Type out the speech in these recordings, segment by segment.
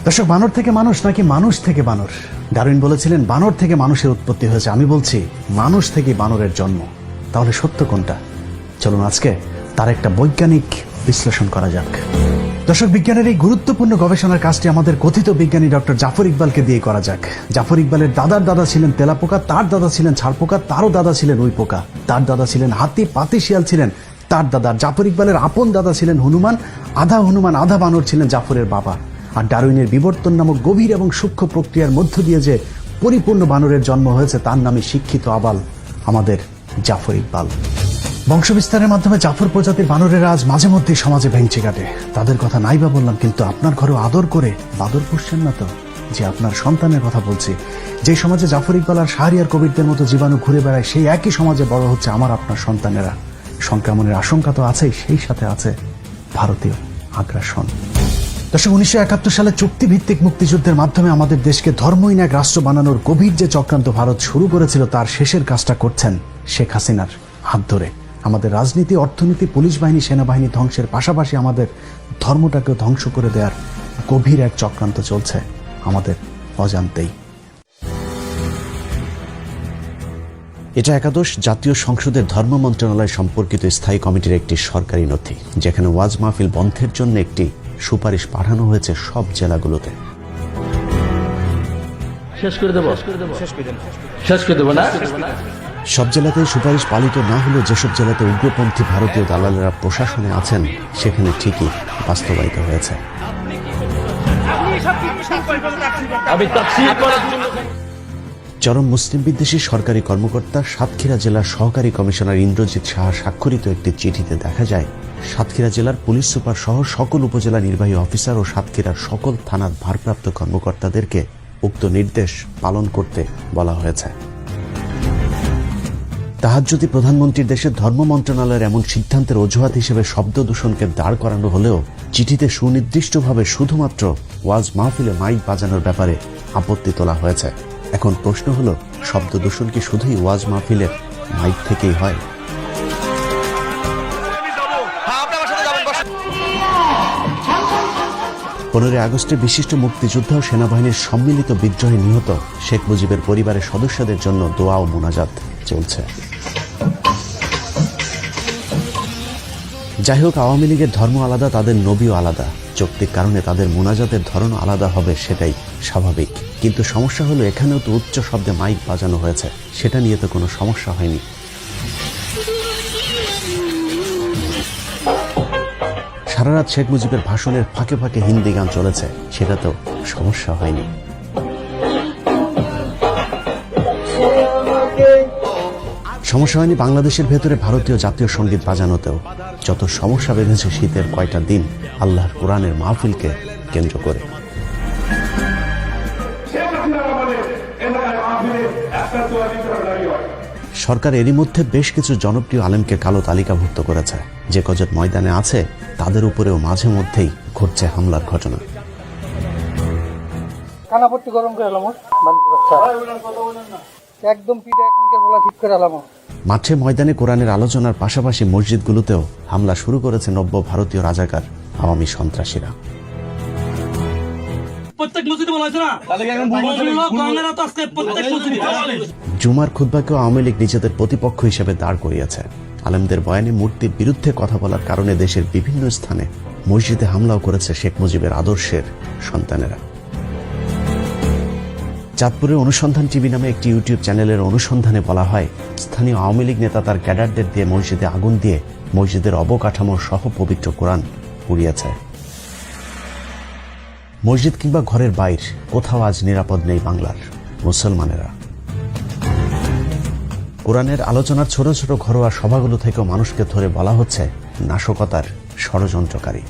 দর্শক, বানর থেকে মানুষ নাকি মানুষ থেকে বানর? ডারউইন বলেছিলেন বানর থেকে মানুষের উৎপত্তি হয়েছে। আমি বলছি মানুষ থেকে বানরের জন্ম। তাহলে সত্য কোনটা? চলুন আজকে তার একটা বৈজ্ঞানিক বিশ্লেষণ করা যাক। দর্শক, বিজ্ঞানের এই গুরুত্বপূর্ণ গবেষণার কাজটি আমাদের কথিত বিজ্ঞানী ডক্টর জাফর ইকবালকে দিয়ে করা যাক। জাফর ইকবালের দাদার দাদা ছিলেন তেলাপোকা, তার দাদা ছিলেন ছাড়পোকা, তারও দাদা ছিলেন উই পোকা, তার দাদা ছিলেন হাতি, পাতি শিয়াল ছিলেন তার দাদা। জাফর ইকবালের আপন দাদা ছিলেন হনুমান আধা বানর ছিলেন জাফরের বাবা। আর ডারউইনের বিবর্তন নামক গভীর এবং সূক্ষ্ম প্রক্রিয়ার মধ্য দিয়ে যে পরিপূর্ণ বানরের জন্ম হয়েছে তার নামে শিক্ষিত আবাল আমাদের জাফর ইকবাল। বংশবিস্তারের মাধ্যমে জাফর প্রজাতির বানরেরা আজ মাঝে মধ্যেই সমাজে ভেঙচি কাটে। তাদের কথা নাই বা বললাম, কিন্তু আপনার ঘরেও আদর করে বাদর পুষছেন না তো? যে আপনার সন্তানের কথা বলছি। যে সমাজে জাফর ইকবাল আর শাহরিয়ার কবিরদের মতো জীবাণু ঘুরে বেড়ায়, সেই একই সমাজে বড় হচ্ছে আমার আপনার সন্তানেরা। সংক্রমণের আশঙ্কা তো আছেই, সেই সাথে আছে ভারতীয় আগ্রাসন। দর্শক, 1971 সালে চুক্তিভিত্তিক মুক্তিযুদ্ধের মাধ্যমে আমাদের দেশকে ধর্মহীন এক রাষ্ট্র বানানোর গভীর যে চক্রান্ত ভারত শুরু করেছিল, তার শেষের কাজটা করছেন শেখ হাসিনার হাত ধরে। আমাদের রাজনীতি, অর্থনীতি, পুলিশ বাহিনী, সেনাবাহিনী ধ্বংসের পাশাপাশি আমাদের ধর্মটাকেও ধ্বংস করে দেওয়ার গভীর এক চক্রান্ত চলছে আমাদের অজান্তেই। এটা একাদশ জাতীয় সংসদের ধর্ম মন্ত্রণালয় সম্পর্কিত স্থায়ী কমিটির একটি সরকারি নথি, যেখানে ওয়াজ মাহফিল বন্ধের জন্য একটি সুপারিশ পাঠানো হয়েছে সব জেলাগুলোতে। সব জেলাতেই সুপারিশ পালিত না হলেও যেসব জেলাতে উগ্রপন্থী ভারতীয় দালালেরা প্রশাসনে আছেন, সেখানে ঠিকই বাস্তবায়িত হয়েছে। চরম মুসলিম বিদ্বেষী সরকারি কর্মকর্তা সাতক্ষীরা জেলার সহকারী কমিশনার ইন্দ্রজিৎ সাহা স্বাক্ষরিত একটি চিঠিতে দেখা যায়, সাতক্ষীরা জেলার পুলিশ সুপার সহ সকল উপজেলা নির্বাহী অফিসার ও সাতক্ষীরার সকল থানার ভারপ্রাপ্ত কর্মকর্তাদেরকে উক্ত নির্দেশ পালন করতে বলা হয়েছে। তাহাজ্জুদি প্রধানমন্ত্রীর দেশের ধর্ম মন্ত্রণালয়ের এমন সিদ্ধান্তের অজুহাত হিসেবে শব্দ দূষণকে দাঁড় করানো হলেও চিঠিতে সুনির্দিষ্টভাবে শুধুমাত্র ওয়াজ মাহফিলে মাইক বাজানোর ব্যাপারে আপত্তি তোলা হয়েছে। এখন প্রশ্ন হলো, শব্দ দূষণ কি শুধুই ওয়াজ মাহফিলের মাইক থেকেই হয়? 15 আগস্টে বিশিষ্ট মুক্তিযোদ্ধা ও সেনাবাহিনীর সম্মিলিত বিদ্রোহে নিহত শেখ মুজিবের পরিবারের সদস্যদের জন্য দোয়া ও মোনাজাত চলছে। যাই হোক, আওয়ামী লীগের ধর্ম আলাদা, তাদের নবীও আলাদা। যৌক্তিক কারণে তাদের মোনাজাতের ধরন আলাদা হবে, সেটাই স্বাভাবিক। কিন্তু সমস্যা হলো, এখানেও তো উচ্চ শব্দে মাইক বাজানো হয়েছে, সেটা নিয়ে তো কোনো সমস্যা হয়নি। সারা রাত শেখ মুজিবের ভাষণের ফাঁকে ফাঁকে হিন্দি গান চলেছে, সেটা তো সমস্যা হয়নি। সমস্যা হয়নি বাংলাদেশের ভেতরে ভারতীয় জাতীয় সঙ্গীত বাজানোতেও। যত সমস্যা বেঁধেছে শীতের কয়টা দিন আল্লাহর কোরআনের মাহফিলকে কেন্দ্র করে। সরকার এরই মধ্যে বেশ কিছু জনপ্রিয় আলেমকে কালো তালিকাভুক্ত করেছে। যে কজন ময়দানে আছে তাদের উপরেও মাঝে মধ্যেই ঘটছে হামলার ঘটনা। মাঠে ময়দানে কোরআনের আলোচনার পাশাপাশি মসজিদগুলোতেও হামলা শুরু করেছে নব্য ভারতীয় রাজাকার আওয়ামী সন্ত্রাসীরা। জুমার খুতবাকেও আওয়ামী লীগ নিজেদের প্রতিপক্ষ হিসেবে দাঁড় করিয়েছে। আলেমদের বয়ানে মূর্তির বিরুদ্ধে কথা বলার কারণে দেশের বিভিন্ন স্থানে মসজিদে হামলাও করেছে শেখ মুজিবের আদর্শের সন্তানেরা। চাঁদপুরের অনুসন্ধান টিভি নামে একটি ইউটিউব চ্যানেলের অনুসন্ধানে বলা হয়, স্থানীয় আওয়ামী লীগ নেতা তার ক্যাডারদের দিয়ে মসজিদে আগুন দিয়ে মসজিদের অবকাঠামো সহ পবিত্র কোরআন পুড়িয়েছে। মসজিদ কিংবা ঘরের বাইর কোথাও আজ নিরাপদ নেই বাংলার মুসলমানেরা। কোরআনের আলোচনার ছোট ছোট ঘরোয়া সভাগুলো থেকেও মানুষকে ধরে বলা হচ্ছে নাশকতার ষড়যন্ত্রকারী।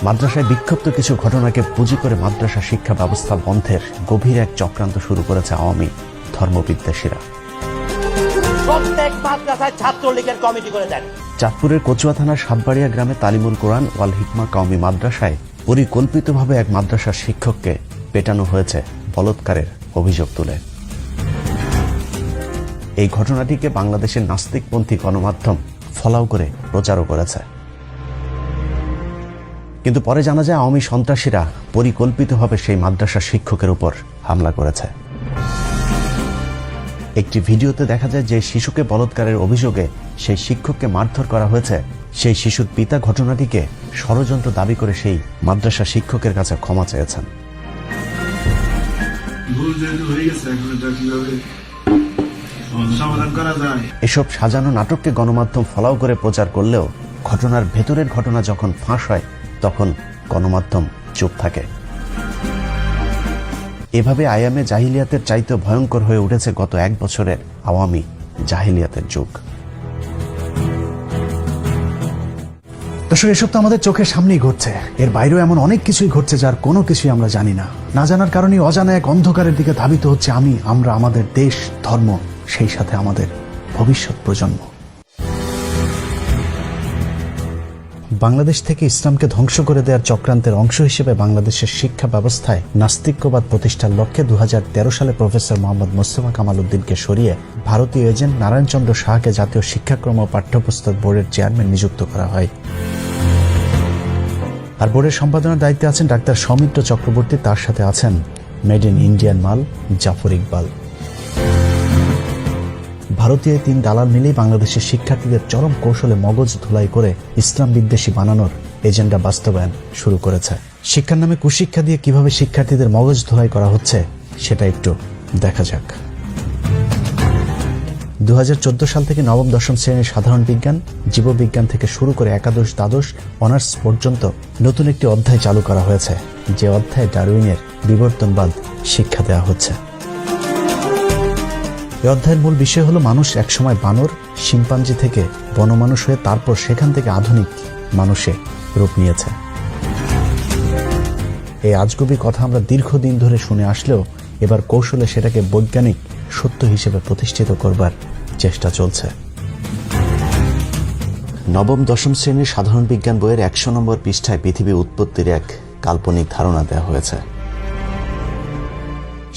মাদ্রাসায় বিক্ষিপ্ত কিছু ঘটনাকে পুঁজি করে মাদ্রাসা শিক্ষা ব্যবস্থা বন্ধের গভীর এক চক্রান্ত শুরু করেছে আওয়ামী ধর্মবিদ্বেষীরা। চাঁদপুরের কচুয়া থানার সাতবাড়িয়া গ্রামে তালিমুল কোরআন ওয়াল হিকমা কওমি মাদ্রাসায় পরিকল্পিতভাবে এক মাদ্রাসার শিক্ষককে পেটানো হয়েছে বলৎকারের অভিযোগ তুলে। এই ঘটনাটিকে বাংলাদেশের নাস্তিকপন্থী গণমাধ্যম ফলাও করে প্রচারও করেছে। কিন্তু পরে জানা যায় আওয়ামী সন্ত্রাসীরা পরিকল্পিতভাবে সেই মাদ্রাসা শিক্ষকের উপর হামলা করেছে। একটি ভিডিওতে দেখা যায় যে শিশুকে বলাৎকারের অভিযোগে সেই শিক্ষককে মারধর করা হয়েছে। সেই শিশুর পিতা ঘটনাটিকে ষড়যন্ত্র দাবি করে সেই মাদ্রাসা শিক্ষকের কাছে ক্ষমা চেয়েছেন। এসব সাজানো নাটককে গণমাধ্যম ফলাও করে প্রচার করলেও ঘটনার ভেতরের ঘটনা যখন ফাঁস হয় তখন গণমাধ্যম চুপ থাকে। এভাবে আয়ামে জাহিলিয়াতের চাইতে ভয়ঙ্কর হয়ে উঠেছে গত 1 বছরের আওয়ামী জাহিলিয়াতের যুগ। দর্শক, এসব তো আমাদের চোখের সামনেই ঘটছে, এর বাইরেও এমন অনেক কিছুই ঘটছে যার কোনো কিছুই আমরা জানি না। না জানার কারণে অজানা এক অন্ধকারের দিকে ধাবিত হচ্ছে আমরা, আমাদের দেশ, ধর্ম, সেই সাথে আমাদের ভবিষ্যৎ প্রজন্ম। বাংলাদেশ থেকে ইসলামকে ধ্বংস করে দেওয়ার চক্রান্তের অংশ হিসেবে বাংলাদেশের শিক্ষা ব্যবস্থায় নাস্তিক্যবাদ প্রতিষ্ঠার লক্ষ্যে 2013 সালে প্রফেসর মোহাম্মদ মোস্তফা কামাল উদ্দিনকে সরিয়ে ভারতীয় এজেন্ট নারায়ণ চন্দ্র সাহাকে জাতীয় শিক্ষাক্রম ও পাঠ্যপুস্তক বোর্ডের চেয়ারম্যান নিযুক্ত করা হয়। আর বোর্ডের সম্পাদনার দায়িত্বে আছেন ডাক্তার সৌমিত্র চক্রবর্তী, তার সাথে আছেন মেড ইন ইন্ডিয়ান মাল জাফর ইকবাল। ভারতীয় 3 দালাল মিলেই বাংলাদেশের শিক্ষার্থীদের চরম কৌশলে মগজ ধুলাই করে ইসলাম বিদ্বেষী বানানোর এজেন্ডা বাস্তবায়ন শুরু করেছে। শিক্ষার নামে কুশিক্ষা দিয়ে কিভাবে শিক্ষার্থীদের মগজ ধুলাই করা হচ্ছে সেটা একটু দেখা যাক। 2014 সাল থেকে নবম দশম শ্রেণীর সাধারণ বিজ্ঞান, জীববিজ্ঞান থেকে শুরু করে একাদশ, দ্বাদশ, অনার্স পর্যন্ত নতুন একটি অধ্যায় চালু করা হয়েছে, যে অধ্যায়ে ডারউইনের বিবর্তনবাদ শিক্ষা দেওয়া হচ্ছে। এই অধ্যায়ের মূল বিষয় হলো মানুষ একসময় বানর, শিম্পাঞ্জি থেকে বনমানুষ হয়ে তারপর সেখান থেকে আধুনিক মানুষে রূপ নিয়েছে। এই আজগুবি কথা আমরা দীর্ঘদিন ধরে শুনে আসলেও এবার কৌশলে সেটাকে বৈজ্ঞানিক সত্য হিসেবে প্রতিষ্ঠিত করবার চেষ্টা চলছে। নবম দশম শ্রেণীর সাধারণ বিজ্ঞান বইয়ের 100 নম্বর পৃষ্ঠায় পৃথিবী উৎপত্তির এক কাল্পনিক ধারণা দেওয়া হয়েছে।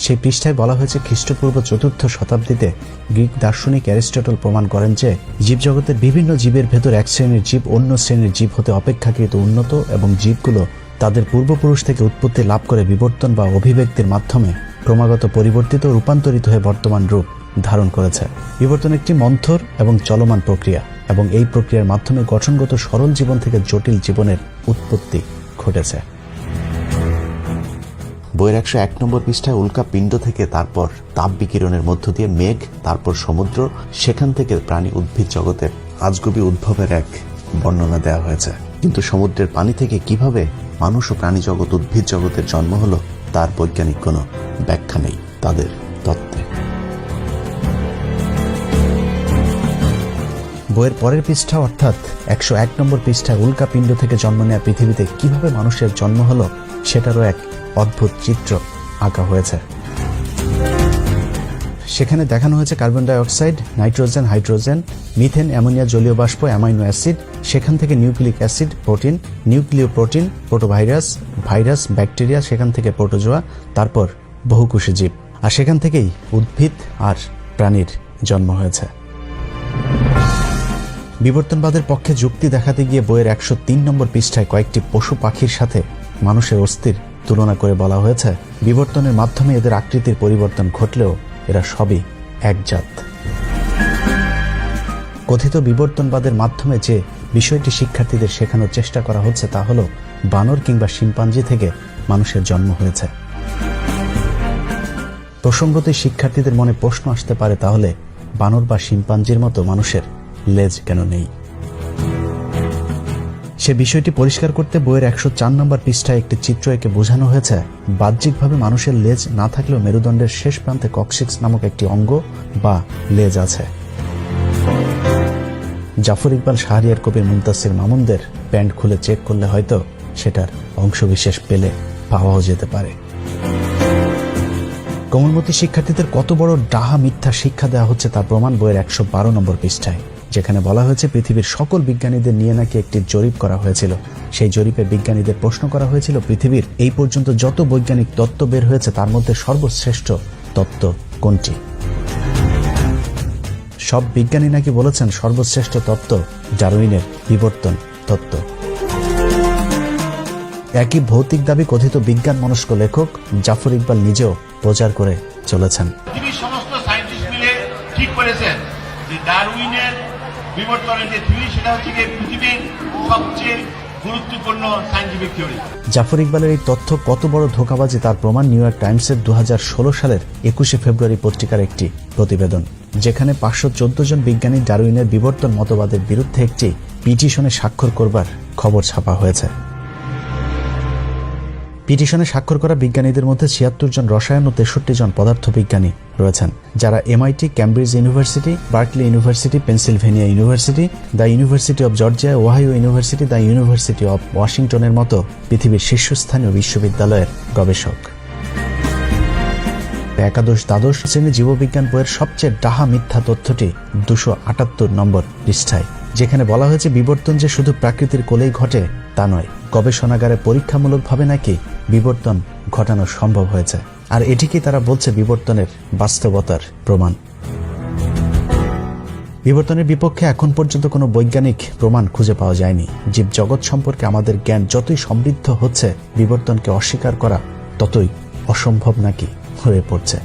সেই পৃষ্ঠায় বলা হয়েছে খ্রিস্টপূর্ব 4র্থ শতাব্দীতে গ্রিক দার্শনিক অ্যারিস্টটল প্রমাণ করেন যে জীবজগতের বিভিন্ন জীবের ভেতর এক শ্রেণীর জীব অন্য শ্রেণীর জীব হতে অপেক্ষাকৃত উন্নত এবং জীবগুলো তাদের পূর্বপুরুষ থেকে উৎপত্তি লাভ করে বিবর্তন বা অভিব্যক্তির মাধ্যমে ক্রমাগত পরিবর্তিত ও রূপান্তরিত হয়ে বর্তমান রূপ ধারণ করেছে। বিবর্তন একটি মন্থর এবং চলমান প্রক্রিয়া এবং এই প্রক্রিয়ার মাধ্যমে গঠনগত সরল জীবন থেকে জটিল জীবনের উৎপত্তি ঘটেছে। বইয়ের 101 নম্বর পৃষ্ঠায় উল্কা পিণ্ড থেকে তারপর তাপ বিকিরণের মধ্য দিয়ে মেঘ, তারপর সমুদ্র, সেখান থেকে প্রাণী উদ্ভিদ জগতের আজগুবি উদ্ভবের এক বর্ণনা দেওয়া হয়েছে। কিন্তু সমুদ্রের পানি থেকে কিভাবে মানুষ ও প্রাণী জগৎ, উদ্ভিদ জগতের জন্ম হলো তার বৈজ্ঞানিক কোনো ব্যাখ্যা নেই তাদের তত্ত্বে। বইয়ের পরের পৃষ্ঠা অর্থাৎ 101 নম্বর পৃষ্ঠায় উল্কা পিণ্ড থেকে জন্ম নেওয়া পৃথিবীতে কিভাবে মানুষের জন্ম হলো সেটারও এক অদ্ভুত চিত্র আঁকা হয়েছে। সেখানে দেখানো হয়েছে carbon dioxide, nitrogen, hydrogen, methane, ammonia, জলীয় বাষ্প, অ্যামাইনো অ্যাসিড, সেখান থেকে nucleic acid, protein, nucleoprotein, protovirus, virus, bacteria, সেখান থেকে প্রোটোজোয়া, তারপর বহুকোষী জীব, আর সেখান থেকেই উদ্ভিদ আর প্রাণীর জন্ম হয়েছে। বিবর্তনবাদের পক্ষে যুক্তি দেখাতে গিয়ে বইয়ের 103 নম্বর পৃষ্ঠায় কয়েকটি পশু পাখির সাথে মানুষের অস্থির তুলনা করে বলা হয়েছে বিবর্তনের মাধ্যমে এদের আকৃতির পরিবর্তন ঘটলেও এরা সবই এক জাত। কথিত বিবর্তনবাদের মাধ্যমে যে বিষয়টি শিক্ষার্থীদের শেখানোর চেষ্টা করা হচ্ছে তা হলো বানর কিংবা শিম্পাঞ্জি থেকে মানুষের জন্ম হয়েছে। প্রসঙ্গতই শিক্ষার্থীদের মনে প্রশ্ন আসতে পারে, তাহলে বানর বা শিম্পাঞ্জির মতো মানুষের লেজ কেন নেই? সে বিষয়টি পরিষ্কার করতে বইয়ের 104 নম্বর পৃষ্ঠায় একটি চিত্র এঁকে বোঝানো হয়েছে বাহ্যিকভাবে মানুষের লেজ না থাকলেও মেরুদণ্ডের শেষ প্রান্তে কক্সিক্স নামক একটি অঙ্গ বা লেজ আছে। জাফর ইকবাল, শাহরিয়ার কবির, মুনতাসির মামুনদের প্যান্ট খুলে চেক করলে হয়তো সেটার অংশবিশেষ পেলে পাওয়াও যেতে পারে। কোমলমতি শিক্ষার্থীদের কত বড় ডাহা মিথ্যা শিক্ষা দেওয়া হচ্ছে তার প্রমাণ বইয়ের 112 নম্বর পৃষ্ঠায়, যেখানে বলা হয়েছে পৃথিবীর সকল বিজ্ঞানীদের নিয়ে নাকি একটি জরিপ করা হয়েছিল। সেই জরিপে বিজ্ঞানীদের প্রশ্ন করা হয়েছিল পৃথিবীর এই পর্যন্ত যত বৈজ্ঞানিক তত্ত্ব বের হয়েছে তার মধ্যে সর্বশ্রেষ্ঠ তত্ত্ব কোনটি। সব বিজ্ঞানী নাকি বলেছেন সর্বশ্রেষ্ঠ তত্ত্ব ডারউইনের বিবর্তন তত্ত্ব। একই ভৌতিক দাবি কথিত বিজ্ঞান মনস্ক লেখক জাফর ইকবাল নিজেও প্রচার করে চলেছেন। পৃথিবীর সমস্ত সায়েন্টিস্ট মিলে ঠিক করেছেন যে ডারউইনের বিবর্তনের যে থিওরি সেটা হচ্ছে যে পৃথিবীর সবচেয়ে গুরুত্বপূর্ণ সায়েন্টিফিক থিওরি। জাফর ইকবালের এই তথ্য কত বড় ধোঁকাবাজি তার প্রমাণ নিউ ইয়র্ক টাইমসের 2016 সালের 21শে ফেব্রুয়ারি পত্রিকার একটি প্রতিবেদন, যেখানে 514 জন বিজ্ঞানী ডারউইনের বিবর্তন মতবাদের বিরুদ্ধে একটি পিটিশনে স্বাক্ষর করবার খবর ছাপা হয়েছে। পিটিশনে স্বাক্ষর করা বিজ্ঞানীদের মধ্যে 76 জন রসায়ন ও 63 জন পদার্থবিজ্ঞানী রয়েছেন, যারা MIT, Cambridge University, Berkeley University, Pennsylvania University, the University of Georgia, Ohio University, the University of ওয়াশিংটনের মতো পৃথিবীর শীর্ষস্থানীয় বিশ্ববিদ্যালয়ের গবেষক। একাদশ দ্বাদশ শ্রেণী জীববিজ্ঞান বইয়ের সবচেয়ে ডাহা মিথ্যা তথ্যটি 278 নম্বর পৃষ্ঠায়, যেখানে বলা হয়েছে বিবর্তন যে শুধু প্রাকৃতির কোলেই ঘটে তা নয়, গবেষণাগারে পরীক্ষামূলকভাবে নাকি বিবর্তন ঘটানো সম্ভব হয়েছে। আর এটিকেই তারা বলছে বিবর্তনের বাস্তবতার প্রমাণ। বিবর্তনের বিপক্ষে এখন পর্যন্ত কোনো বৈজ্ঞানিক প্রমাণ খুঁজে পাওয়া যায়নি। জীবজগৎ সম্পর্কে আমাদের জ্ঞান যতই সমৃদ্ধ হচ্ছে, বিবর্তনকে অস্বীকার করা ততই অসম্ভব নাকি হয়ে পড়ছে।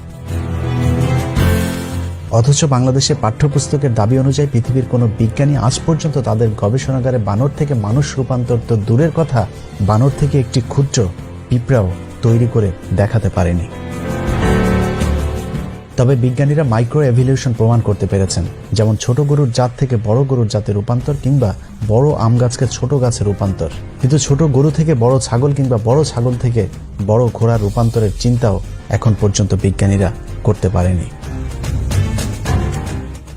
অথচ বাংলাদেশের পাঠ্যপুস্তকের দাবি অনুযায়ী পৃথিবীর কোনো বিজ্ঞানী আজ পর্যন্ত তাদের গবেষণাগারে বানর থেকে মানুষ রূপান্তর তো দূরের কথা, বানর থেকে একটি ক্ষুদ্র পিঁপড়াও তৈরি করে দেখাতে পারেনি। তবে বিজ্ঞানীরা মাইক্রো এভলিউশন প্রমাণ করতে পেরেছেন, যেমন ছোট গরুর জাত থেকে বড় গরুর জাতে রূপান্তর কিংবা বড় আম গাছকে ছোট গাছে রূপান্তর। কিন্তু ছোট গরু থেকে বড় ছাগল কিংবা বড় ছাগল থেকে বড় ঘোড়ার রূপান্তরের চিন্তাও এখন পর্যন্ত বিজ্ঞানীরা করতে পারেনি।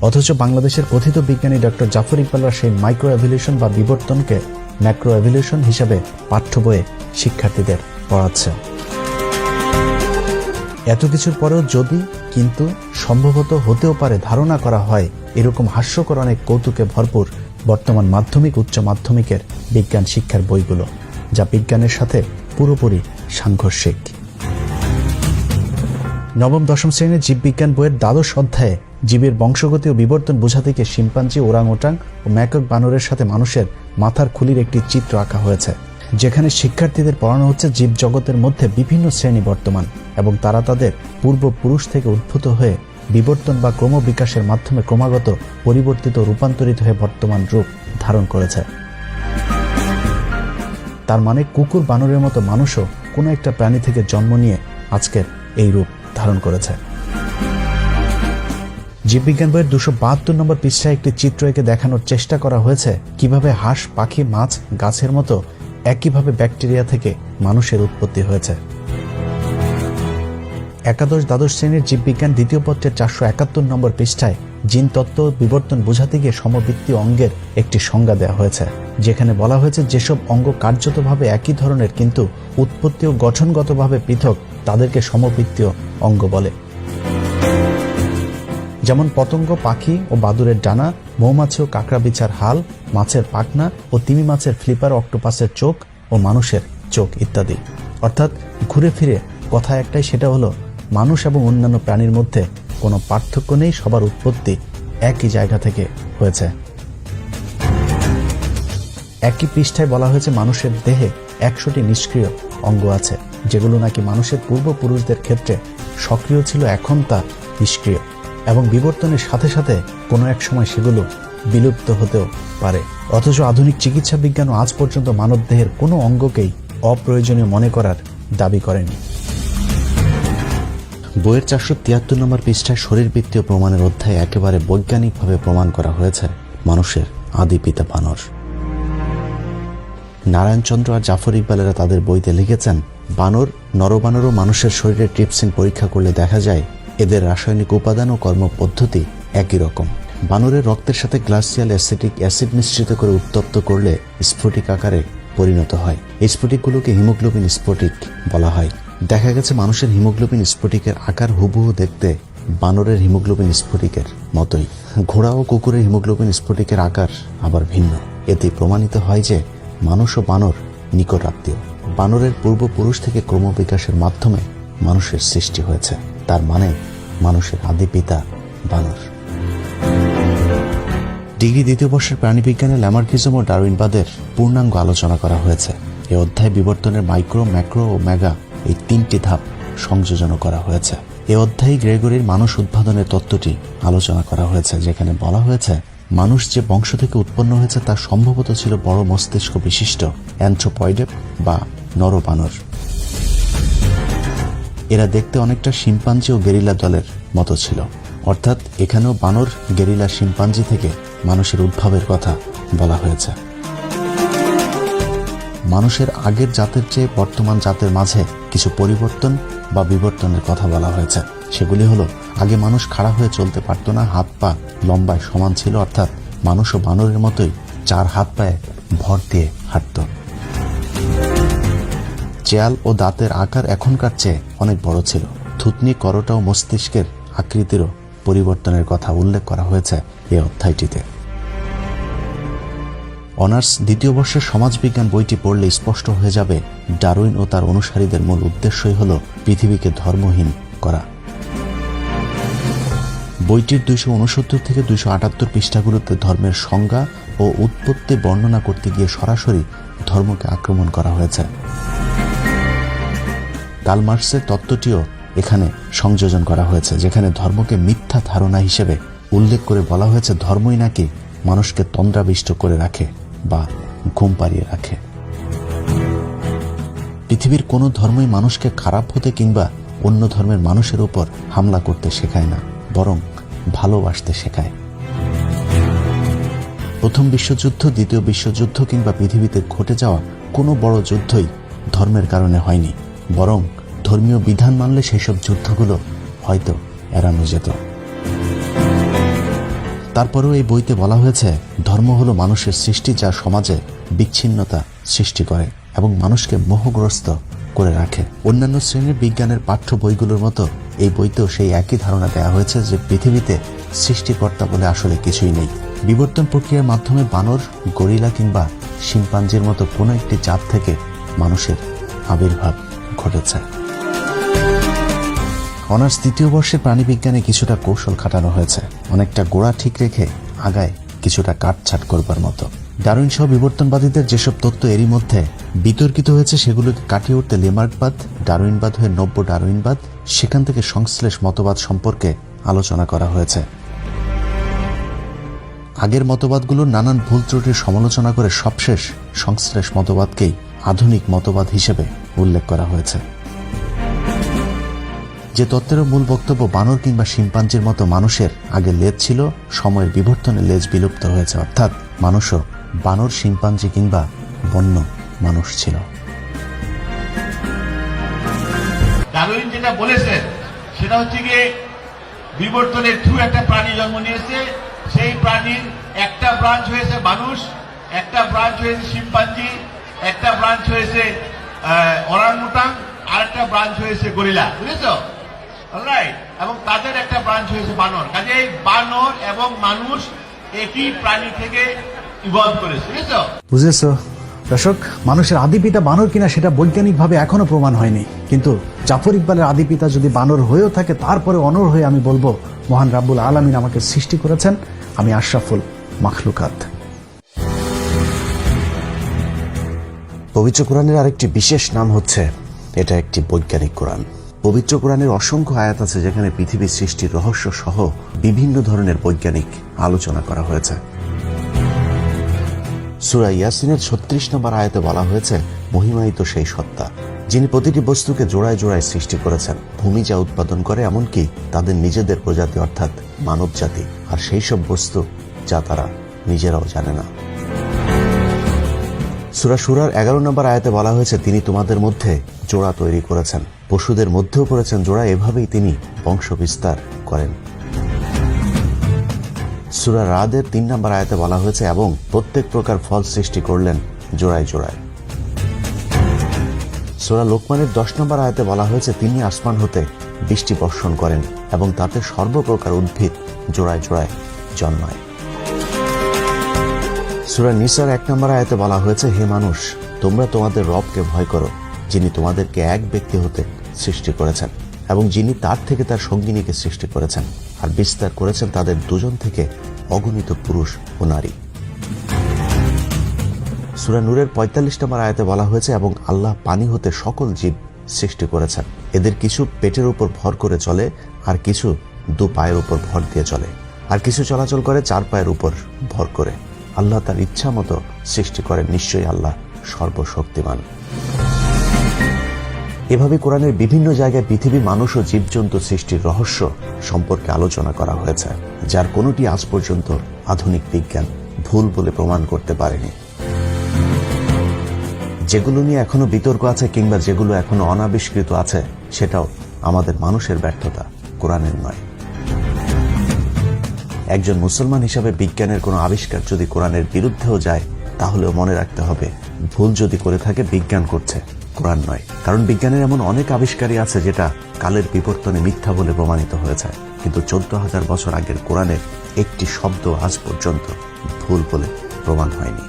অথচ বাংলাদেশের কথিত বিজ্ঞানী ডক্টর জাফর ইকবালরা সেই মাইক্রো এভলিউশন বা বিবর্তনকে ম্যাক্রো এভলিউশন হিসাবে পাঠ্য বইয়ে শিক্ষার্থীদের পড়াচ্ছে। এত কিছুর পরেও যদি কিন্তু সম্ভবত হতেও পারে ধারণা করা হয়, এরকম হাস্যকর অনেক কৌতুকে ভরপুর বর্তমান মাধ্যমিক, উচ্চ মাধ্যমিকের বিজ্ঞান শিক্ষার বইগুলো, যা বিজ্ঞানের সাথে পুরোপুরি সাংঘর্ষিক। নবম দশম শ্রেণীর জীববিজ্ঞান বইয়ের দ্বাদশ অধ্যায়ে জীবের বংশগতি ও বিবর্তন বোঝাতে গিয়ে শিম্পাঞ্জি, ওরাংওটাং ও ম্যাকক বানরের সাথে মানুষের মাথার খুলির একটি চিত্র আঁকা হয়েছে, যেখানে শিক্ষার্থীদের পড়ানো হচ্ছে জীবজগতের মধ্যে বিভিন্ন শ্রেণী বর্তমান এবং তারা তাদের পূর্বপুরুষ থেকে উদ্ভূত হয়ে বিবর্তন বা ক্রমবিকাশের মাধ্যমে ক্রমাগত পরিবর্তিত রূপান্তরিত হয়ে বর্তমান রূপ ধারণ করেছে। তার মানে কুকুর বানরের মতো মানুষও কোনো একটা প্রাণী থেকে জন্ম নিয়ে আজকের এই রূপ ধারণ করেছে। জীববিজ্ঞান বইয়ের 272 নম্বর পৃষ্ঠায় একটি চিত্র এঁকে দেখানোর চেষ্টা করা হয়েছে কিভাবে হাঁস, পাখি, মাছ, গাছের মতো একইভাবে ব্যাকটেরিয়া থেকে মানুষের উৎপত্তি হয়েছে। একাদশ দ্বাদশ শ্রেণীর জীববিজ্ঞান দ্বিতীয় পত্রের 471 নম্বর পৃষ্ঠায় জিন তত্ত্ব বিবর্তন বোঝাতে গিয়ে সমবৃত্তীয় অঙ্গের একটি সংজ্ঞা দেওয়া হয়েছে, যেখানে বলা হয়েছে যেসব অঙ্গ কার্যতভাবে একই ধরনের কিন্তু উৎপত্তি ও গঠনগতভাবে পৃথক তাদেরকে সমবৃত্তীয় অঙ্গ বলে। যেমন পতঙ্গ, পাখি ও বাদুড়ের ডানা, মৌমাছি ও কাঁকড়া বিছার হাল, মাছের পাখনা ও তিমি মাছের ফ্লিপার, অক্টোপাসের চোখ ও মানুষের চোখ ইত্যাদি। অর্থাৎ ঘুরে ফিরে কথা একটাই, সেটা হলো মানুষ এবং অন্যান্য প্রাণীর মধ্যে কোনো পার্থক্য নেই, সবার উৎপত্তি একই জায়গা থেকে হয়েছে। একই পৃষ্ঠায় বলা হয়েছে মানুষের দেহে 100টি নিষ্ক্রিয় অঙ্গ আছে, যেগুলো নাকি মানুষের পূর্বপুরুষদের ক্ষেত্রে সক্রিয় ছিল, এখন তা নিষ্ক্রিয় এবং বিবর্তনের সাথে সাথে কোনো এক সময় সেগুলো বিলুপ্ত হতেও পারে। অথচ আধুনিক চিকিৎসা বিজ্ঞানও আজ পর্যন্ত মানবদেহের কোনো অঙ্গকেই অপ্রয়োজনীয় মনে করার দাবি করেনি। বইয়ের 473 নম্বর পৃষ্ঠায় শরীরবৃত্তীয় প্রমাণের অধ্যায়ে একেবারে বৈজ্ঞানিকভাবে প্রমাণ করা হয়েছে মানুষের আদি পিতা বানর। নারায়ণচন্দ্র আর জাফর ইকবালেরা তাদের বইতে লিখেছেন, বানর, নরবানর ও মানুষের শরীরে ট্রিপসিন পরীক্ষা করলে দেখা যায় এদের রাসায়নিক উপাদান ও কর্মপদ্ধতি একই রকম। বানরের রক্তের সাথে গ্লাসিয়াল অ্যাসিটিক অ্যাসিড মিশ্রিত করে উত্তপ্ত করলে স্ফটিক আকারে পরিণত হয়। এই স্ফটিকগুলোকে হিমোগ্লোবিন স্ফটিক বলা হয়। দেখা গেছে মানুষের হিমোগ্লোবিন স্ফটিকের আকার হুবহু দেখতে বানরের হিমোগ্লোবিন স্ফটিকের মতোই। ঘোড়া ও কুকুরের হিমোগ্লোবিন স্ফটিকের আকার আবার ভিন্ন। এতে প্রমাণিত হয় যে মানুষ ও বানর নিকট আত্মীয়। বানরের পূর্বপুরুষ থেকে ক্রমবিকাশের মাধ্যমে মানুষের সৃষ্টি হয়েছে। তার মানে মানুষের আদি পিতা বানর। ডিগ্রি দ্বিতীয় বর্ষের প্রাণীবিজ্ঞানে ল্যামার্কিজম ও ডারউইনবাদের পূর্ণাঙ্গ আলোচনা করা হয়েছে। এ অধ্যায় বিবর্তনের মাইক্রো, ম্যাক্রো ও মেগা এই তিনটি ধাপ সংযোজন করা হয়েছে। এ অধ্যায়ে গ্রেগরির মানুষ উদ্ভাবনের তত্ত্বটি আলোচনা করা হয়েছে, যেখানে বলা হয়েছে মানুষ যে বংশ থেকে উৎপন্ন হয়েছে তা সম্ভবত ছিল বড় মস্তিষ্ক বিশিষ্ট অ্যানথ্রোপয়েড বা নরবানর। এরা দেখতে অনেকটা শিম্পাঞ্জি ও গেরিলা দলের মতো ছিল, অর্থাৎ এখানেও বানর, গেরিলা, শিম্পাঞ্জি থেকে মানুষের উদ্ভবের কথা বলা হয়েছে। মানুষের আগের জাতের চেয়ে বর্তমান জাতের মাঝে কিছু পরিবর্তন বা বিবর্তনের কথা বলা হয়েছে। সেগুলি হলো, আগে মানুষ খাড়া হয়ে চলতে পারত না, হাত পা লম্বায় সমান ছিল, অর্থাৎ মানুষ ও বানরের মতোই 4 হাত পায়ে ভর দিয়ে হাঁটত। চেয়াল ও দাঁতের আকার এখনকার চেয়ে অনেক বড় ছিল। থুতনি, করোটা ও মস্তিষ্কের আকৃতিরও পরিবর্তনের কথা উল্লেখ করা হয়েছে এই অধ্যায়টিতে। অনার্স দ্বিতীয় বর্ষের সমাজবিজ্ঞান বইটি পড়লে স্পষ্ট হয়ে যাবে ডারউইন ও তার অনুসারীদের মূল উদ্দেশ্যই হল পৃথিবীকে ধর্মহীন করা। বইটির 269 থেকে 278 পৃষ্ঠাগুলোতে ধর্মের সংজ্ঞা ও উৎপত্তি বর্ণনা করতে গিয়ে সরাসরি ধর্মকে আক্রমণ করা হয়েছে। কার্ল মার্কসের তত্ত্বটিও এখানে সংযোজন করা হয়েছে, যেখানে ধর্মকে মিথ্যা ধারণা হিসেবে উল্লেখ করে বলা হয়েছে ধর্মই নাকি মানুষকে তন্দ্রাবিষ্ট করে রাখে বা ঘুম পাড়িয়ে রাখে। পৃথিবীর কোনো ধর্মই মানুষকে খারাপ হতে কিংবা অন্য ধর্মের মানুষের উপর হামলা করতে শেখায় না, বরং ভালোবাসতে শেখায়। প্রথম বিশ্বযুদ্ধ, দ্বিতীয় বিশ্বযুদ্ধ কিংবা পৃথিবীতে ঘটে যাওয়া কোনো বড় যুদ্ধই ধর্মের কারণে হয়নি, বরং ধর্মীয় বিধান মানলে সেসব যুদ্ধগুলো হয়তো এড়ানো যেত। তারপরেও এই বইতে বলা হয়েছে ধর্ম হলো মানুষের সৃষ্টি, যা সমাজে বিচ্ছিন্নতা সৃষ্টি করে এবং মানুষকে মোহগ্রস্ত করে রাখে। অন্যান্য শ্রেণীর বিজ্ঞানের পাঠ্য বইগুলোর মতো এই বইতেও সেই একই ধারণা দেওয়া হয়েছে যে পৃথিবীতে সৃষ্টিকর্তা বলে আসলে কিছুই নেই। বিবর্তন প্রক্রিয়ার মাধ্যমে বানর, গরিলা কিংবা শিম্পাঞ্জির মতো কোনো একটি জাত থেকে মানুষের আবির্ভাব ঘটেছে। অনার্স তৃতীয় বর্ষের প্রাণীবিজ্ঞানে কিছুটা কৌশল খাটানো হয়েছে, অনেকটা গোড়া ঠিক রেখে আগায় কিছুটা কাটছাট করবার মতো। ডারউইন সহ বিবর্তনবাদীদের যেসব তত্ত্ব এরই মধ্যে বিতর্কিত হয়েছে সেগুলোকে কাটিয়ে উঠতে লেমার্কবাদ, ডারউইনবাদ হয়ে নব্য ডারউইনবাদ, সেখান থেকে সংশ্লেষ মতবাদ সম্পর্কে আলোচনা করা হয়েছে। আগের মতবাদগুলোর নানান ভুল ত্রুটির সমালোচনা করে সবশেষ সংশ্লেষ মতবাদকেই আধুনিক মতবাদ হিসেবে উল্লেখ করা হয়েছে। যে তত্ত্বের মূল বক্তব্য বানর কিংবা শিম্পাঞ্জির মতো মানুষের আগে লেজ ছিল, সময়ের বিবর্তনে লেজ বিলুপ্ত হয়েছে, অর্থাৎ মানুষও বানর, শিম্পাঞ্জি কিংবা বন্য মানুষ ছিল। ডারউইন যেটা বলেছেন সেটা হচ্ছে গিয়ে বিবর্তনের থ্রু একটা প্রাণী জন্ম নিয়েছে, সেই প্রাণীর একটা ব্রাঞ্চ হয়েছে মানুষ, একটা ব্রাঞ্চ হয়েছে শিম্পাঞ্জি, একটা ব্রাঞ্চ হয়েছে ওরাংউটাং, আর একটা ব্রাঞ্চ হয়েছে গরিলা, বুঝেছো? অলরাইট, এবং তাদের একটা ব্রাঞ্চ হয়েছে বানর। কাজে বানর এবং মানুষ একই প্রাণী থেকে ইভলভ করেছে, বুঝেছো? বুঝেছো দর্শক, মানুষের আদিপিতা বানর কিনা সেটা বৈজ্ঞানিকভাবে এখনো প্রমাণ হয়নি, কিন্তু জাফর ইকবালের আদিপিতা যদি বানর হয়েও থাকে, তারপরে অনর হয়ে আমি বলবো মহান রাব্বুল আলামিন আমাকে সৃষ্টি করেছেন, আমি আশরাফুল মাখলুকাত। পবিত্র কোরআনের আরেকটি বিশেষ নাম হচ্ছে এটা একটি বৈজ্ঞানিক কোরআন। পবিত্র কোরআনের অসংখ্য আয়াত আছে যেখানে পৃথিবীর সৃষ্টির রহস্য সহ বিভিন্ন ধরনের বৈজ্ঞানিক আলোচনা করা হয়েছে। সূরা ইয়াসিনের 36 নম্বর আয়াতে বলা হয়েছে, মহিমায়িত সেই সত্তা যিনি প্রতিটি বস্তুকে জোড়ায় জোড়ায় সৃষ্টি করেছেন, ভূমি যা উৎপাদন করে এমনকি তাদের নিজেদের প্রজাতি অর্থাৎ মানব জাতি, আর সেই সব বস্তু যা তারা নিজেরাও জানে না। সূরা শুরার 11 নম্বর আয়াতে বলা হয়েছে, তিনি তোমাদের মধ্যে জোড়া তৈরি করেছেন, পশুদের মধ্যেও করেছেন জোড়া, এভাবেই তিনি বংশ বিস্তার করেন। সূরা রাদের 3 নম্বর আয়াতে বলা হয়েছে, এবং প্রত্যেক প্রকার ফল সৃষ্টি করলেন জোড়ায় জোড়ায়। সূরা লোকমানের 10 নম্বর আয়াতে বলা হয়েছে, তিনি আসমান হতে বৃষ্টি বর্ষণ করেন এবং তাতে সর্বপ্রকার উদ্ভিদ জোড়ায় জোড়ায় জন্মায়। সূরা নিসার 1 নম্বর আয়াতে বলা হয়েছে, হে মানুষ, তোমরা তোমাদের রবকে ভয় করো, যিনি তোমাদেরকে এক ব্যক্তি হতে সৃষ্টি করেছেন এবং যিনি তার থেকে তার সঙ্গিনীকে সৃষ্টি করেছেন আর বিস্তার করেছেন তাদের দুজন থেকে অগণিত পুরুষ ও নারী। সূরা নূরের ৪৫ নম্বর আয়াতে বলা হয়েছে, এবং আল্লাহ পানি হতে সকল জীব সৃষ্টি করেছেন, এদের কিছু পেটের উপর ভর করে চলে, আর কিছু দু পায়ের উপর ভর দিয়ে চলে, আর কিছু চলাচল করে চার পায়ের উপর ভর করে। আল্লাহ তার ইচ্ছা মতো সৃষ্টি করেন, নিশ্চয়ই আল্লাহ সর্বশক্তিমান। এভাবে কোরআনের বিভিন্ন জায়গায় পৃথিবী, মানুষ ও জীবজন্তু সৃষ্টির রহস্য সম্পর্কে আলোচনা করা হয়েছে, যার কোনোটি আজ পর্যন্ত আধুনিক বিজ্ঞান ভুল বলে প্রমাণ করতে পারেনি। যেগুলো নিয়ে এখনো বিতর্ক আছে কিংবা যেগুলো এখনো অনাবিষ্কৃত আছে, সেটাও আমাদের মানুষের ব্যর্থতা, কোরআনের নয়। একজন মুসলমান হিসাবে বিজ্ঞানের কোনো আবিষ্কার যদি কোরআনের বিরুদ্ধেও যায়, তাহলেও মনে রাখতে হবে, ভুল যদি করে থাকে বিজ্ঞান করছে, কোরআন নয়। কারণ বিজ্ঞানের এমন অনেক আবিষ্কারই আছে যেটা কালের বিবর্তনে মিথ্যা বলে প্রমাণিত হয়েছে, কিন্তু ১৪,০০০ বছর আগের কোরআনের একটি শব্দ আজ পর্যন্ত ভুল বলে প্রমাণ হয়নি।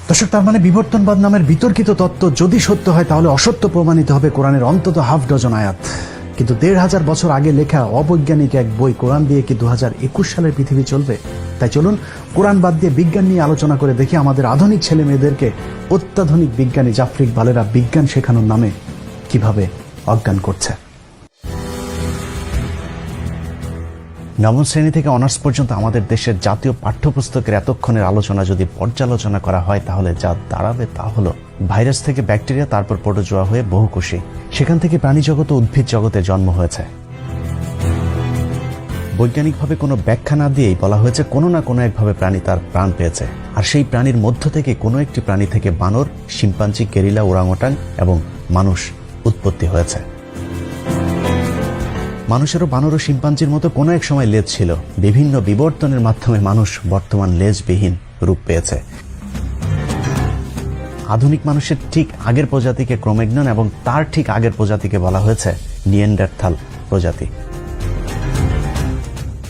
দর্শক, তার মানে বিবর্তনবাদ নামের বিতর্কিত তত্ত্ব যদি সত্য হয়, তাহলে অসত্য প্রমাণিত হবে কোরআনের অন্তত হাফ ডজন আয়াত। কিন্তু ১৫০০ বছর আগে লেখা অবৈজ্ঞানিক এক বই কোরআন দিয়ে কি ২০২১ সালের পৃথিবী চলবে? তাই চলুন কোরআন বাদ দিয়ে বিজ্ঞান নিয়ে আলোচনা করে দেখি আমাদের আধুনিক ছেলে মেয়েদেরকে অত্যাধুনিক বিজ্ঞানী জাফর ইকবালেরা বিজ্ঞান শেখানোর নামে কিভাবে অজ্ঞান করছে। নবম শ্রেণী থেকে অনার্স পর্যন্ত আমাদের দেশের জাতীয় পাঠ্যপুস্তকের এতক্ষণের আলোচনা যদি পর্যালোচনা করা হয়, তাহলে যা দাঁড়াবে তা হলো ভাইরাস থেকে ব্যাকটেরিয়া, তারপর প্রোটোজোয়া হয়ে বহুকোষী, সেখান থেকে প্রাণী জগৎ ও উদ্ভিদ জগতের জন্ম হয়েছে। বৈজ্ঞানিকভাবে কোনো ব্যাখ্যা না দিয়েই বলা হয়েছে কোনো না কোনো একভাবে প্রাণী তার প্রাণ পেয়েছে, আর সেই প্রাণীর মধ্য থেকে কোনো একটি প্রাণী থেকে বানর, শিম্পাঞ্জি, গেরিলা, ওরাংওটাং এবং মানুষ উৎপত্তি হয়েছে। মানুষেরও বানর ও শিম্পাঞ্জির মতো কোনো এক সময় লেজ ছিল। বিভিন্ন বিবর্তনের মাধ্যমে মানুষ বর্তমান লেজবিহীন রূপ পেয়েছে। আধুনিক মানুষের ঠিক আগের প্রজাতিকে ক্রোম্যাগনন এবং তার ঠিক আগের প্রজাতিকে বলা হয়েছে নিয়েন্ডারথাল প্রজাতি।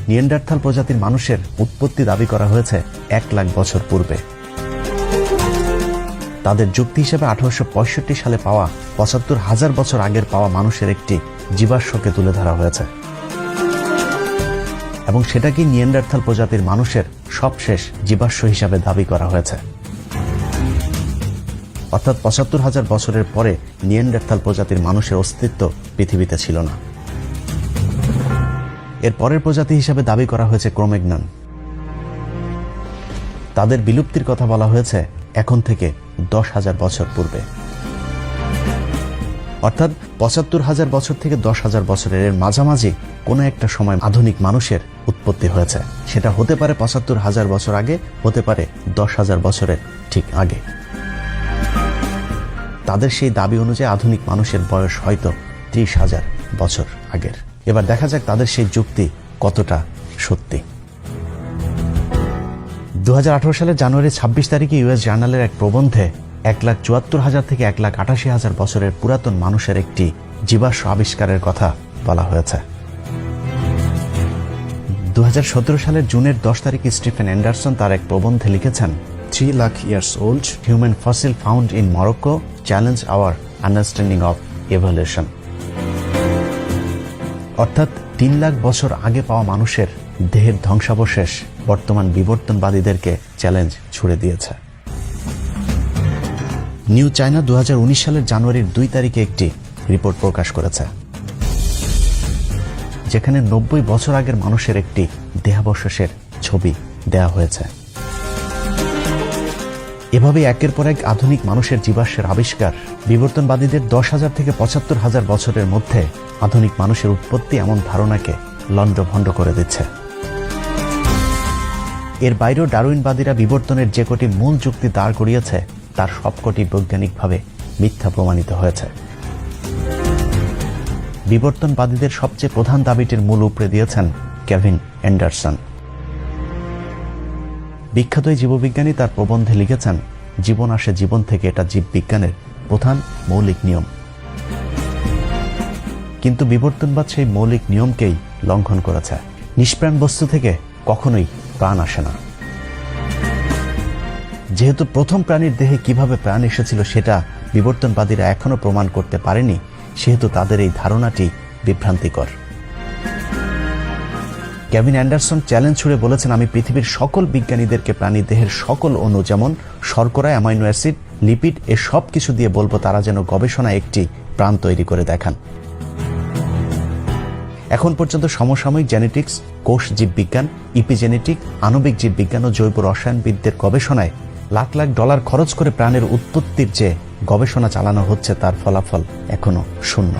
নিয়েন্ডারথাল প্রজাতির মানুষের উৎপত্তি দাবি করা হয়েছে ১ লাখ বছর পূর্বে। তাদের যুক্তি হিসেবে ১৮৬৫ সালে পাওয়া ৭৫,০০০ বছর আগের পাওয়া মানুষের একটি জীবাশ্মকে তুলে ধরা হয়েছে, এবং সেটাকে নিয়েন্ডারথাল প্রজাতির মানুষের সবশেষ জীবাশ্ম হিসাবে দাবি করা হয়েছে। অর্থাৎ ৭৫,০০০ বছরের পরে নিয়েন্ডারথাল প্রজাতির মানুষের অস্তিত্ব পৃথিবীতে ছিল না। এর পরের প্রজাতি হিসাবে দাবি করা হয়েছে ক্রোম্যাগনন। তাদের বিলুপ্তির কথা বলা হয়েছে এখন থেকে ১০,০০০ বছর পূর্বে। অর্থাৎ ৭৫,০০০ বছর থেকে ১০,০০০ বছরের এর মাঝামাঝি কোনো একটা সময় আধুনিক মানুষের উৎপত্তি হয়েছে। সেটা হতে পারে ৭৫,০০০ বছর আগে, হতে পারে ১০,০০০ বছরের ঠিক আগে। তাদের সেই দাবি অনুযায়ী আধুনিক মানুষের বয়স হয়তো ৩০,০০০ বছর আগের। এবার দেখা যাক তাদের সেই যুক্তি কতটা সত্যি। ২০১৮ সালের জানুয়ারি ২৬ তারিখে ইউএস জার্নালের এক প্রবন্ধে ১,৭৪,০০০ থেকে ১,৮৮,০০০ বছরের পুরাতন মানুষের একটি জীবাশ্ম আবিষ্কারের কথা বলা হয়েছে। ২০১৭ সালের জুনের ১০ তারিখে স্টিফেন অ্যান্ডারসন তার এক প্রবন্ধে লিখেছেন, 3 lakh years old human fossil found in Morocco challenge our understanding of evolution. অর্থাৎ ৩ লাখ বছর আগে পাওয়া মানুষের দেহের ধ্বংসাবশেষ বর্তমান বিবর্তনবাদীদেরকে চ্যালেঞ্জ ছুড়ে দিয়েছে। নিউ চায়না ২০১৯ সালের জানুয়ারির ২ তারিখে একটি রিপোর্ট প্রকাশ করেছে, যেখানে ৯০ বছর আগের মানুষের একটি দেহাবশেষের ছবি দেয়া হয়েছে। এভাবে একের পর এক আধুনিক মানুষের জীবাশ্মের আবিষ্কার বিবর্তনবাদীদের ১০,০০০ থেকে ৭৫,০০০ বছরের মধ্যে আধুনিক মানুষের উৎপত্তি এমন ধারণাকে লণ্ডভণ্ড করে দিচ্ছে। এর বাইরেও ডারউইনবাদীরা বিবর্তনের যে কটি মূল যুক্তি দাঁড় করিয়েছে, তার সবকটি বৈজ্ঞানিকভাবে মিথ্যা প্রমাণিত হয়েছে। বিবর্তনবাদীদের সবচেয়ে প্রধান দাবিটির মূল উপড়ে দিয়েছেন কেভিন অ্যান্ডারসন। বিখ্যাত এই জীববিজ্ঞানী তার প্রবন্ধে লিখেছেন, জীবন আসে জীবন থেকে, এটা জীববিজ্ঞানের প্রধান মৌলিক নিয়ম। কিন্তু বিবর্তনবাদ সেই মৌলিক নিয়মকেই লঙ্ঘন করেছে। নিষ্প্রাণ বস্তু থেকে কখনোই প্রাণ আসে না। যেহেতু প্রথম প্রাণীর দেহে কিভাবে প্রাণ এসেছিল সেটা বিবর্তনবাদীরা এখনো প্রমাণ করতে পারেনি, সেহেতু তাদের এই ধারণাটি বিভ্রান্তিকর। কেভিন অ্যান্ডারসন চ্যালেঞ্জ ছুড়ে বলেছেন, আমি পৃথিবীর সকল বিজ্ঞানীদেরকে প্রাণী দেহের সকল অণু যেমন শর্করা, অ্যামাইনো অ্যাসিড, লিপিড এ সব কিছু দিয়ে বলবো তারা যেন গবেষণায় একটি প্রাণ তৈরি করে দেখান। এখন পর্যন্ত সমসাময়িক জেনেটিক্স, কোষ জীববিজ্ঞান, ইপিজেনেটিক, আণবিক জীববিজ্ঞান ও জৈব রসায়নবিদদের গবেষণায় লাখ লাখ ডলার খরচ করে প্রাণের উৎপত্তির যে গবেষণা চালানো হচ্ছে তার ফলাফল এখনো শূন্য।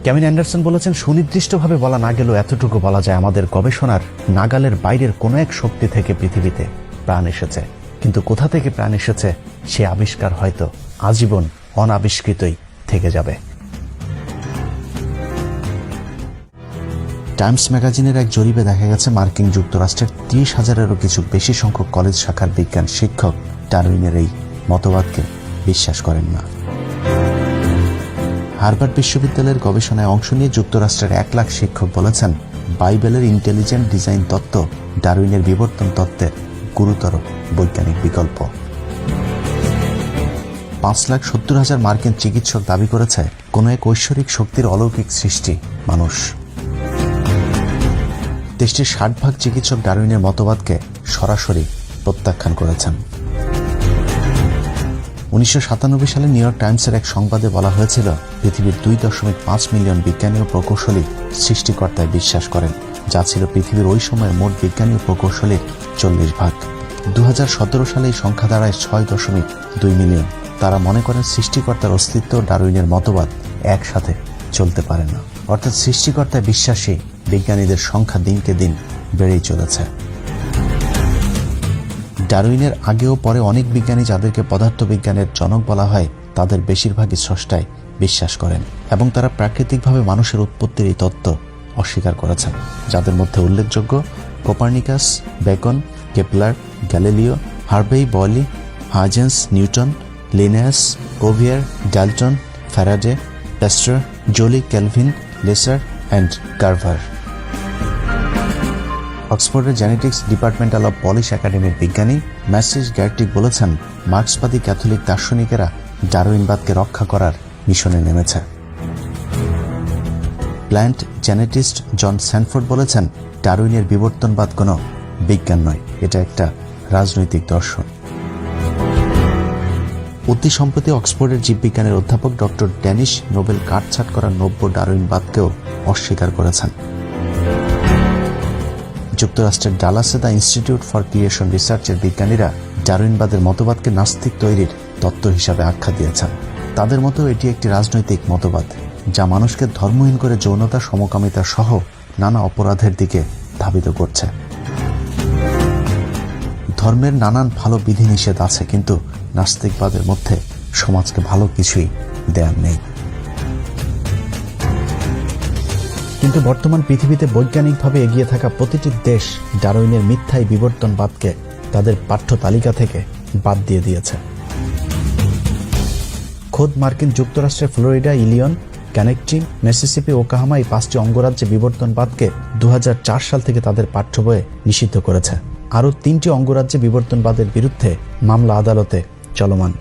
কেভিন অ্যান্ডারসন বলেছেন, সুনির্দিষ্টভাবে বলা না গেলেও এতটুকু বলা যায় আমাদের গবেষণার নাগালের বাইরের কোনো এক শক্তি থেকে পৃথিবীতে প্রাণ এসেছে, কিন্তু কোথা থেকে প্রাণ এসেছে সে আবিষ্কার হয়তো আজীবন অনাবিষ্কৃতই থেকে যাবে। টাইমস ম্যাগাজিনের এক জরিপে দেখা গেছে মার্কিন যুক্তরাষ্ট্রের 30,000-এরও কিছু বেশি সংখ্যক কলেজ শাখার বিজ্ঞান শিক্ষক ডারউইনের এই মতবাদকে বিশ্বাস করেন না। হার্ভার্ড বিশ্ববিদ্যালয়ের গবেষণায় অংশ নিয়ে যুক্তরাষ্ট্রের 1 লাখ শিক্ষক বলেছেন, বাইবেলের ইন্টেলিজেন্ট ডিজাইন তত্ত্ব ডারউইনের বিবর্তন তত্ত্বের গুরুতর বৈজ্ঞানিক বিকল্প। 5,70,000 মার্কিন চিকিৎসক দাবি করেছে কোনো এক ঐশ্বরিক শক্তির অলৌকিক সৃষ্টি মানুষ। দেশটির 60% চিকিৎসক ডারউইনের মতবাদকে সরাসরি প্রত্যাখ্যান করেছেন। 1997 সালে নিউ ইয়র্ক টাইমসের এক সংবাদে বলা হয়েছিল, পৃথিবীর 2.5 মিলিয়ন বিজ্ঞানী ও প্রকৌশলী সৃষ্টিকর্তায় বিশ্বাস করেন, যা ছিল পৃথিবীর ওই সময়ের মোট বিজ্ঞানী ও প্রকৌশলীর 40%। 2017 সালে এই সংখ্যা দাঁড়ায় 6.2 মিলিয়ন। তারা মনে করেন সৃষ্টিকর্তার অস্তিত্ব ও ডারউইনের মতবাদ একসাথে চলতে পারে না, অর্থাৎ সৃষ্টিকর্তায় বিশ্বাসী বিজ্ঞানীদের সংখ্যা দিনকে দিন বেড়েই চলেছে। ডারউইনের আগেও পরে অনেক বিজ্ঞানী যাদেরকে পদার্থবিজ্ঞানের জনক বলা হয় তাদের বেশিরভাগই স্রষ্টায় বিশ্বাস করেন এবং তারা প্রাকৃতিকভাবে মানুষের উৎপত্তির এই তত্ত্ব অস্বীকার করেছেন, যাদের মধ্যে উল্লেখযোগ্য Copernicus, Bacon, Kepler, Galileo, Harvey, Boyle, Huygens, Newton, Linnaeus, Cuvier, Dalton, Faraday, Pasteur, Joule, Kelvin, Lister and Carver. অক্সফোর্ডের জেনেটিক্স ডিপার্টমেন্টাল অব পলিশ একাডেমির বিজ্ঞানী ম্যাসিস গ্যারটিক বলেছেন, মার্ক্সবাদী ক্যাথলিক দার্শনিকেরা ডারউইনবাদকে রক্ষা করার মিশনে নেমেছে। প্ল্যান্ট জেনেটিস্ট জন স্যানফোর্ড বলেছেন, ডারউইনের বিবর্তনবাদ কোনো বিজ্ঞান নয়, এটা একটা রাজনৈতিক দর্শন। অতি সম্প্রতি অক্সফোর্ডের জীববিজ্ঞানের অধ্যাপক ডক্টর ড্যানিশ নোবেল কাটছাঁট করা নব্য ডারউইনবাদকেও অস্বীকার করেছেন। যুক্তরাষ্ট্রের ডালাসে দ্য ইনস্টিটিউট ফর ক্রিয়েশন রিসার্চের বিজ্ঞানীরা ডারউইনবাদের মতবাদকে নাস্তিক তৈরির তত্ত্ব হিসাবে আখ্যা দিয়েছেন। তাদের মতো এটি একটি রাজনৈতিক মতবাদ যা মানুষকে ধর্মহীন করে যৌনতা, সমকামিতা সহ নানা অপরাধের দিকে ধাবিত করছে। ধর্মের নানান ভালো বিধিনিষেধ আছে, কিন্তু নাস্তিকবাদের মধ্যে সমাজকে ভালো কিছুই দেয়ার নেই। কিন্তু বর্তমান পৃথিবীতে বৈজ্ঞানিকভাবে এগিয়ে থাকা প্রতিটি দেশ ডারউইনের মিথ্যাই বিবর্তনবাদকে তাদের পাঠ্য তালিকা থেকে বাদ দিয়ে দিয়েছে। খোদ মার্কিন যুক্তরাষ্ট্রের ফ্লোরিডা, ইলিয়ন, কানেকটিং, মিসিসিপি, ওকাহামা এই 5টি অঙ্গরাজ্যে বিবর্তনবাদকে 2004 সাল থেকে তাদের পাঠ্য বইয়ে নিষিদ্ধ করেছে। আরও 3টি অঙ্গরাজ্যে বিবর্তনবাদের বিরুদ্ধে মামলা আদালতে চলমান।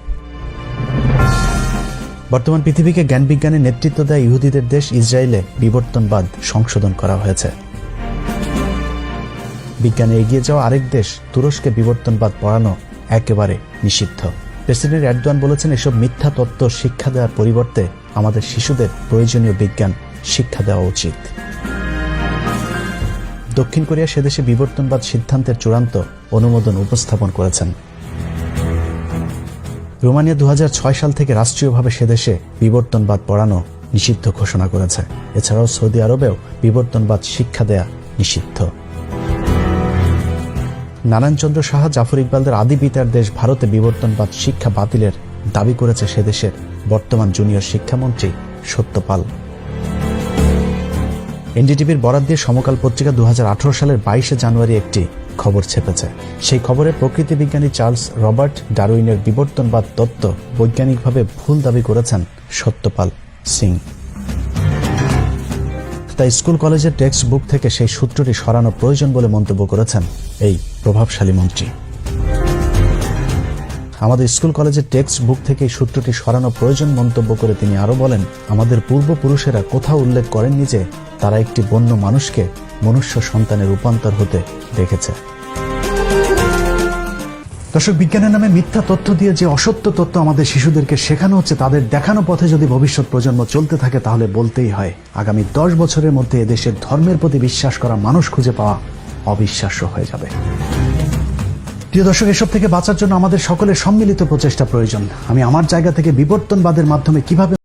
বর্তমান পৃথিবীকে জ্ঞান বিজ্ঞানের নেতৃত্ব দেয় ইহুদিদের দেশ ইসরায়েলে বিবর্তনবাদ সংশোধন করা হয়েছে। বিজ্ঞানে এগিয়ে যাওয়া আরেক দেশ তুরস্কে বিবর্তনবাদ পড়ানো একেবারে নিষিদ্ধ। প্রেসিডেন্ট এরদোয়ান বলেছেন, এসব মিথ্যা তত্ত্ব শিক্ষা দেওয়ার পরিবর্তে আমাদের শিশুদের প্রয়োজনীয় বিজ্ঞান শিক্ষা দেওয়া উচিত। দক্ষিণ কোরিয়া সেদেশে বিবর্তনবাদ সিদ্ধান্তের চূড়ান্ত অনুমোদন উপস্থাপন করেছেন। রোমানিয়া 2006 সাল থেকে রাষ্ট্রীয়ভাবে সেদেশে বিবর্তনবাদ পড়ানো নিষিদ্ধ ঘোষণা করেছে। এছাড়াও সৌদি আরবেও বিবর্তনবাদ শিক্ষা দেয়া নিষিদ্ধ। নারায়ণচন্দ্র সাহা, জাফর ইকবালদের আদি পিতার দেশ ভারতে বিবর্তনবাদ শিক্ষা বাতিলের দাবি করেছে সেদেশের বর্তমান জুনিয়র শিক্ষামন্ত্রী সত্যপাল। এনডিটিভির বরাত দিয়ে সমকাল পত্রিকা 2018 সালের 22 জানুয়ারি একটি খবর ছেপেছে। সেই খবরে প্রকৃতি বিজ্ঞানী চার্লস রবার্ট ডারউইনের বিবর্তনবাদ তত্ত্ব বৈজ্ঞানিকভাবে ভুল দাবি করেছেন সত্যপাল সিং। তাই স্কুল কলেজের টেক্সট বুক থেকে সেই সূত্রটি সরানো প্রয়োজন বলে মন্তব্য করেছেন এই প্রভাবশালী মন্ত্রী। আমাদের স্কুল কলেজের টেক্সট বুক থেকে এই সূত্রটি সরানো প্রয়োজন মন্তব্য করে তিনি আরো বলেন, আমাদের পূর্বপুরুষেরা কোথাও উল্লেখ করেননি যে তারা একটি বন্য মানুষকে মনুষ্য সন্তানের রূপান্তর হতে দেখেছে। দর্শক, বিজ্ঞানের নামে মিথ্যা তথ্য দিয়ে যে অসত্য তথ্য আমাদের শিশুদেরকে শেখানো হচ্ছে, তাদের দেখানো পথে যদি ভবিষ্যৎ প্রজন্ম চলতে থাকে তাহলে বলতেই হয় আগামী 10 বছরের মধ্যে এদেশের ধর্মের প্রতি বিশ্বাস করা মানুষ খুঁজে পাওয়া অবিশ্বাস্য হয়ে যাবে। প্রিয় দর্শক, এসব থেকে বাঁচার জন্য আমাদের সকলের সম্মিলিত প্রচেষ্টা প্রয়োজন। আমি আমার জায়গা থেকে বিবর্তনবাদের মাধ্যমে কিভাবে